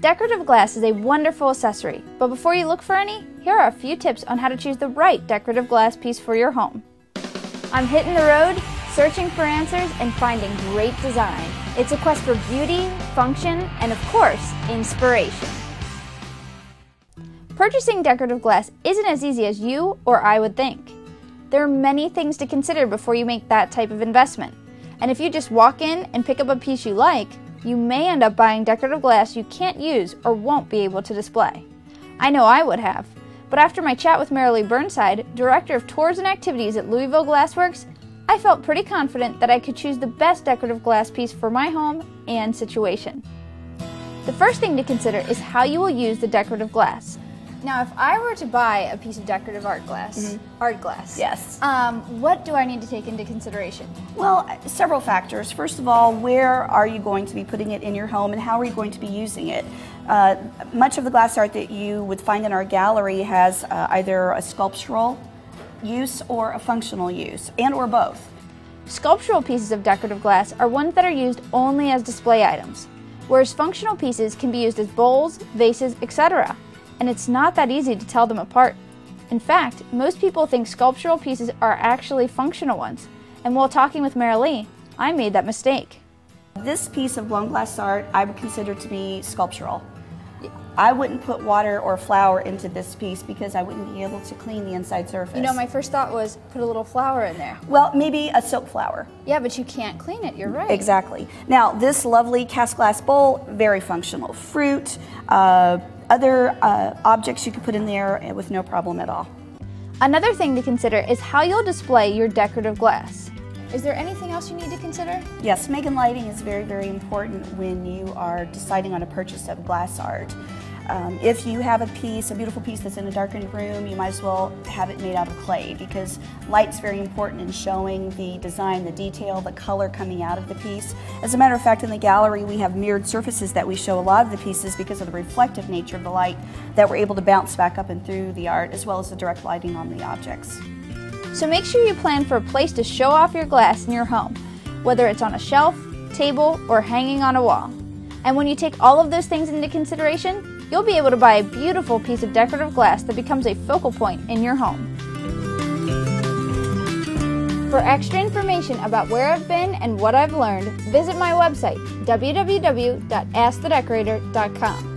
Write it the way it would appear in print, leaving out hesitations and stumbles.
Decorative glass is a wonderful accessory, but before you look for any, here are a few tips on how to choose the right decorative glass piece for your home. I'm hitting the road, searching for answers, and finding great design. It's a quest for beauty, function, and of course, inspiration. Purchasing decorative glass isn't as easy as you or I would think. There are many things to consider before you make that type of investment. And if you just walk in and pick up a piece you like, you may end up buying decorative glass you can't use or won't be able to display. I know I would have, but after my chat with Marilee Burnside, Director of Tours and Activities at Louisville Glassworks, I felt pretty confident that I could choose the best decorative glass piece for my home and situation. The first thing to consider is how you will use the decorative glass. Now, if I were to buy a piece of decorative art glass, Yes. What do I need to take into consideration? Well, several factors. First of all, where are you going to be putting it in your home and how are you going to be using it? Much of the glass art that you would find in our gallery has either a sculptural use or a functional use, and or both. Sculptural pieces of decorative glass are ones that are used only as display items, whereas functional pieces can be used as bowls, vases, etc. And it's not that easy to tell them apart. In fact, most people think sculptural pieces are actually functional ones, and while talking with Marilee, I made that mistake. This piece of blown glass art I would consider to be sculptural. I wouldn't put water or flour into this piece because I wouldn't be able to clean the inside surface. You know, my first thought was put a little flour in there. Well, maybe a silk flower. Yeah, but you can't clean it, you're right. Exactly. Now, this lovely cast glass bowl, very functional. Fruit, other objects you could put in there with no problem at all. Another thing to consider is how you'll display your decorative glass. Is there anything else you need to consider? Yes, Meghan lighting is very, very important when you are deciding on a purchase of glass art. If you have a beautiful piece that's in a darkened room, you might as well have it made out of clay because light's very important in showing the design, the detail, the color coming out of the piece. As a matter of fact, in the gallery we have mirrored surfaces that we show a lot of the pieces because of the reflective nature of the light that we're able to bounce back up and through the art as well as the direct lighting on the objects. So make sure you plan for a place to show off your glass in your home, whether it's on a shelf, table, or hanging on a wall. And when you take all of those things into consideration, you'll be able to buy a beautiful piece of decorative glass that becomes a focal point in your home. For extra information about where I've been and what I've learned, visit my website, www.askthedecorator.com.